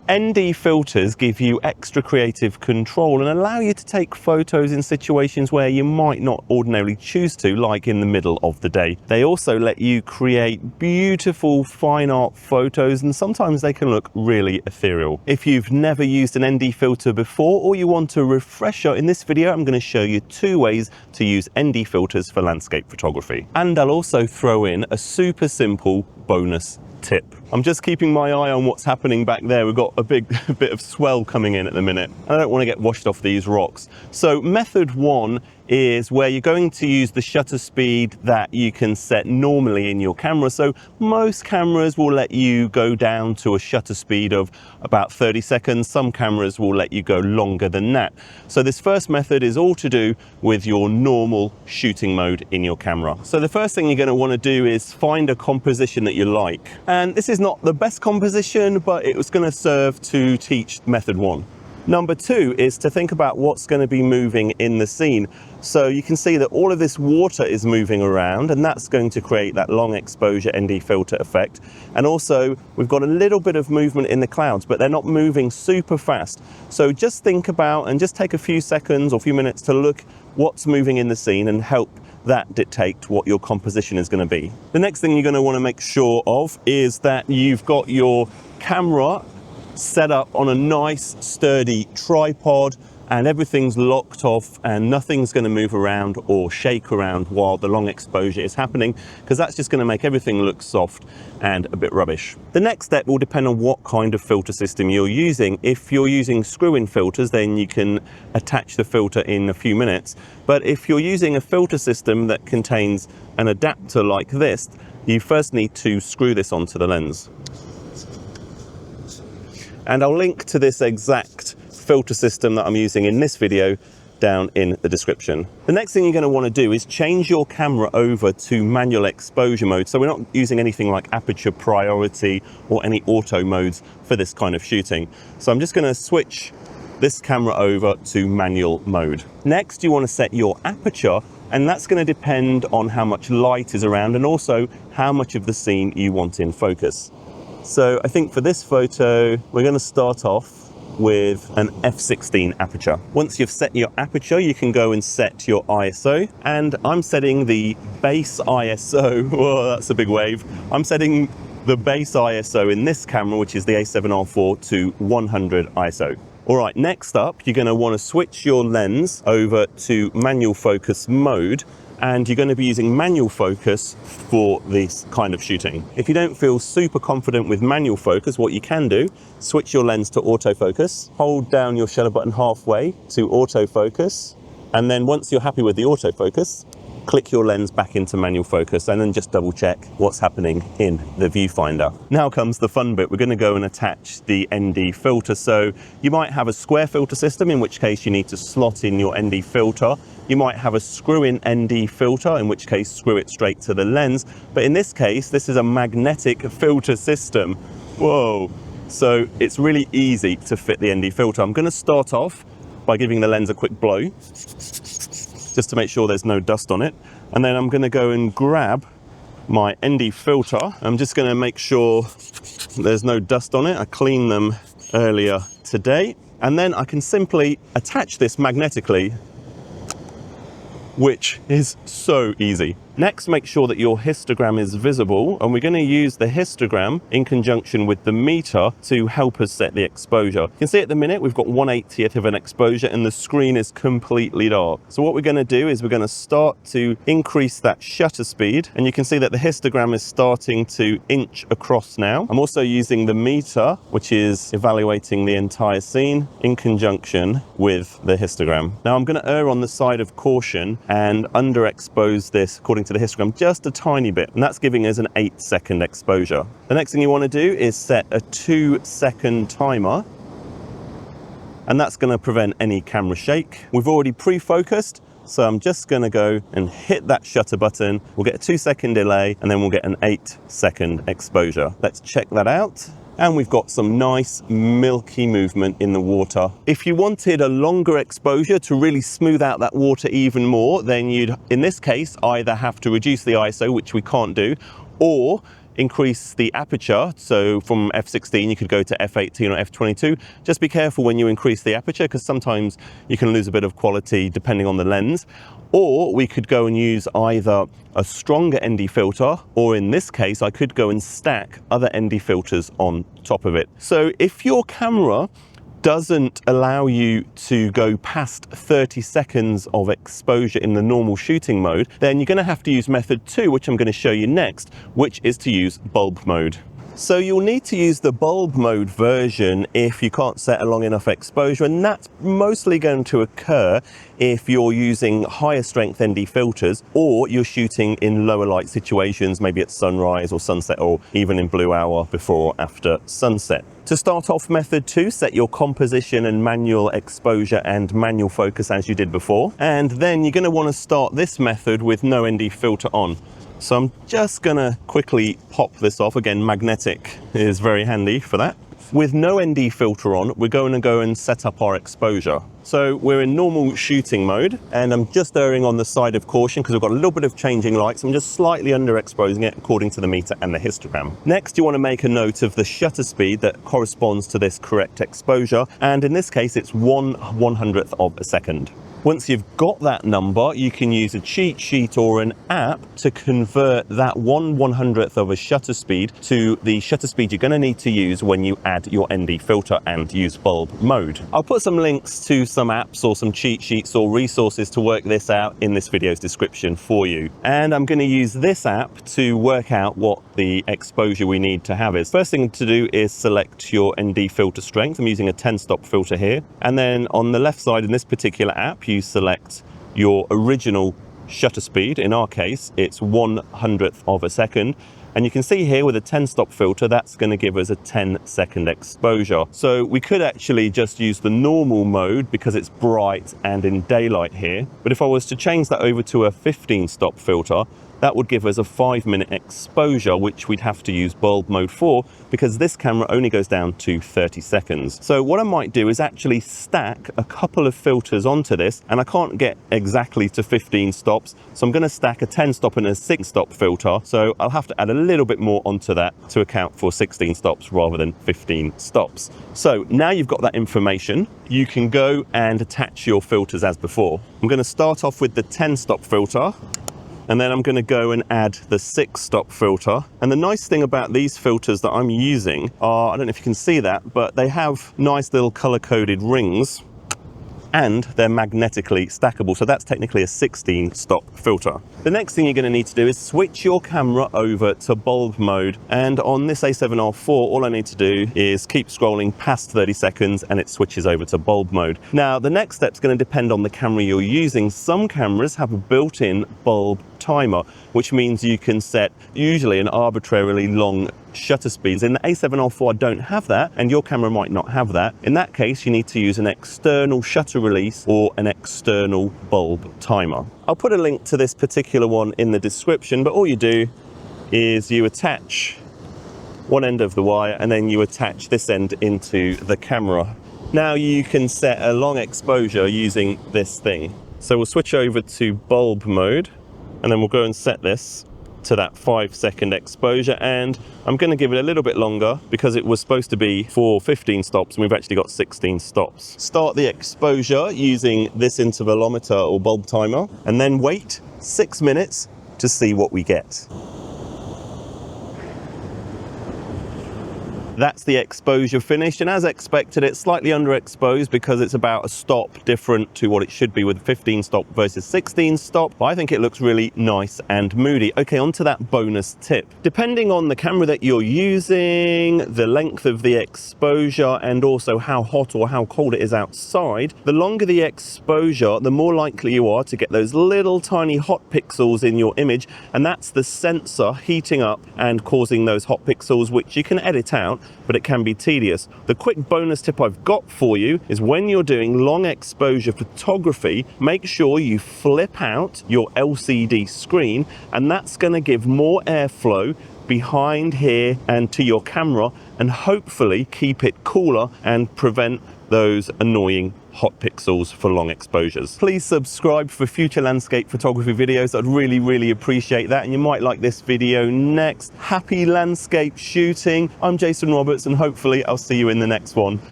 ND filters give you extra creative control and allow you to take photos in situations where you might not ordinarily choose to, like in the middle of the day. They also let you create beautiful fine art photos, and sometimes they can look really ethereal. If you've never used an ND filter before or you want a refresher, in this video I'm going to show you 2 ways to use ND filters for landscape photography. And I'll also throw in a super simple bonus tip. I'm just keeping my eye on what's happening back there. We've got a big bit of swell coming in at the minute. I don't want to get washed off these rocks. So method 1 is where you're going to use the shutter speed that you can set normally in your camera. So most cameras will let you go down to a shutter speed of about 30 seconds. Some cameras will let you go longer than that. So this first method is all to do with your normal shooting mode in your camera. So the first thing you're going to want to do is find a composition that you like. And this is not the best composition, but it was going to serve to teach method 1. Number 2 is to think about what's going to be moving in the scene. So you can see that all of this water is moving around, and that's going to create that long exposure ND filter effect. And also we've got a little bit of movement in the clouds, but they're not moving super fast. So just think about and just take a few seconds or a few minutes to look what's moving in the scene and help that dictate what your composition is going to be. The next thing you're going to want to make sure of is that you've got your camera set up on a nice sturdy tripod and everything's locked off and nothing's going to move around or shake around while the long exposure is happening, because that's just going to make everything look soft and a bit rubbish. The next step will depend on what kind of filter system you're using. If you're using screw-in filters, then you can attach the filter in a few minutes. But if you're using a filter system that contains an adapter like this, you first need to screw this onto the lens. And I'll link to this exact filter system that I'm using in this video down in the description. The next thing you're going to want to do is change your camera over to manual exposure mode. So we're not using anything like aperture priority or any auto modes for this kind of shooting. So I'm just going to switch this camera over to manual mode. Next, you want to set your aperture, and that's going to depend on how much light is around and also how much of the scene you want in focus. So I think for this photo, we're going to start off with an f/16 aperture. Once you've set your aperture, you can go and set your ISO, and I'm setting the base ISO. Whoa, that's a big wave. I'm setting the base ISO in this camera, which is the A7R4, to 100 ISO. All right, next up, you're going to want to switch your lens over to manual focus mode, and you're going to be using manual focus for this kind of shooting. If you don't feel super confident with manual focus, what you can do, switch your lens to autofocus, hold down your shutter button halfway to autofocus, and then once you're happy with the autofocus, click your lens back into manual focus and then just double check what's happening in the viewfinder. Now comes the fun bit. We're going to go and attach the ND filter. So you might have a square filter system, in which case you need to slot in your ND filter. You might have a screw-in ND filter, in which case screw it straight to the lens. But in this case, this is a magnetic filter system. Whoa. So it's really easy to fit the ND filter. I'm going to start off by giving the lens a quick blow, just to make sure there's no dust on it. And then I'm going to go and grab my ND filter. I'm just going to make sure there's no dust on it. I cleaned them earlier today. And then I can simply attach this magnetically, which is so easy. Next, make sure that your histogram is visible, and we're going to use the histogram in conjunction with the meter to help us set the exposure. You can see at the minute we've got 1/80th of an exposure and the screen is completely dark. So what we're going to do is we're going to start to increase that shutter speed, and you can see that the histogram is starting to inch across now. I'm also using the meter, which is evaluating the entire scene in conjunction with the histogram. Now I'm going to err on the side of caution and underexpose this according to the histogram just a tiny bit, and that's giving us an 8-second exposure. The next thing you want to do is set a 2-second timer, and that's going to prevent any camera shake. We've already pre-focused, so I'm just going to go and hit that shutter button. We'll get a 2-second delay, and then we'll get an 8-second exposure. Let's check that out. And we've got some nice milky movement in the water. If you wanted a longer exposure to really smooth out that water even more, then you'd, in this case, either have to reduce the ISO, which we can't do, or increase the aperture. So from f16, you could go to f18 or f22. Just be careful when you increase the aperture, because sometimes you can lose a bit of quality depending on the lens. Or we could go and use either a stronger ND filter, or in this case, I could go and stack other ND filters on top of it. So if your camera doesn't allow you to go past 30 seconds of exposure in the normal shooting mode, then you're going to have to use method 2, which I'm going to show you next, which is to use bulb mode. So you'll need to use the bulb mode version if you can't set a long enough exposure, and that's mostly going to occur if you're using higher strength ND filters, or you're shooting in lower light situations, maybe at sunrise or sunset, or even in blue hour before or after sunset. To start off, method 2, set your composition and manual exposure and manual focus as you did before. And then you're going to want to start this method with no ND filter on. So I'm just going to quickly pop this off. Again, magnetic is very handy for that. With no ND filter on, we're going to go and set up our exposure. So we're in normal shooting mode, and I'm just erring on the side of caution because we've got a little bit of changing lights. I'm just slightly underexposing it according to the meter and the histogram. Next, you want to make a note of the shutter speed that corresponds to this correct exposure. And in this case, it's 1/100th of a second. Once you've got that number, you can use a cheat sheet or an app to convert that 1/100th of a shutter speed to the shutter speed you're going to need to use when you add your ND filter and use bulb mode. I'll put some links to some apps or some cheat sheets or resources to work this out in this video's description for you. And I'm going to use this app to work out what the exposure we need to have is. First thing to do is select your ND filter strength. I'm using a 10-stop filter here. And then on the left side in this particular app, you select your original shutter speed. In our case, it's 1/100th of a second. And you can see here with a 10-stop filter, that's going to give us a 10-second exposure. So we could actually just use the normal mode because it's bright and in daylight here. But if I was to change that over to a 15-stop filter, that would give us a 5-minute exposure, which we'd have to use bulb mode for because this camera only goes down to 30 seconds. So what I might do is actually stack a couple of filters onto this, and I can't get exactly to 15 stops. So I'm going to stack a 10-stop and a 6-stop filter. So I'll have to add a little bit more onto that to account for 16 stops rather than 15 stops. So now you've got that information, you can go and attach your filters as before. I'm going to start off with the 10-stop filter. And then I'm going to go and add the 6-stop filter. And the nice thing about these filters that I'm using are, I don't know if you can see that, but they have nice little color-coded rings, and they're magnetically stackable. So that's technically a 16-stop filter. The next thing you're going to need to do is switch your camera over to bulb mode. And on this A7R4, all I need to do is keep scrolling past 30 seconds and it switches over to bulb mode. Now, the next step is going to depend on the camera you're using. Some cameras have a built-in bulb timer, which means you can set usually an arbitrarily long shutter speeds. In the A7R4, I don't have that, and your camera might not have that. In that case, you need to use an external shutter release or an external bulb timer. I'll put a link to this particular one in the description, but all you do is you attach one end of the wire and then you attach this end into the camera. Now you can set a long exposure using this thing. So we'll switch over to bulb mode, and then we'll go and set this to that 5-second exposure, and I'm going to give it a little bit longer because it was supposed to be for 15 stops and we've actually got 16 stops. Start the exposure using this intervalometer or bulb timer, and then wait 6 minutes to see what we get. That's the exposure finished, and as expected, it's slightly underexposed because it's about a stop different to what it should be with 15 stop versus 16 stop. But I think it looks really nice and moody. Okay, on to that bonus tip. Depending on the camera that you're using, the length of the exposure, and also how hot or how cold it is outside, the longer the exposure, the more likely you are to get those little tiny hot pixels in your image, and that's the sensor heating up and causing those hot pixels, which you can edit out, but it can be tedious. The quick bonus tip I've got for you is when you're doing long exposure photography, make sure you flip out your LCD screen, and that's going to give more airflow behind here and to your camera, and hopefully keep it cooler and prevent those annoying hot pixels for long exposures. Please subscribe for future landscape photography videos. I'd really appreciate that, and you might like this video next. Happy landscape shooting. I'm Jason Roberts, and hopefully I'll see you in the next one.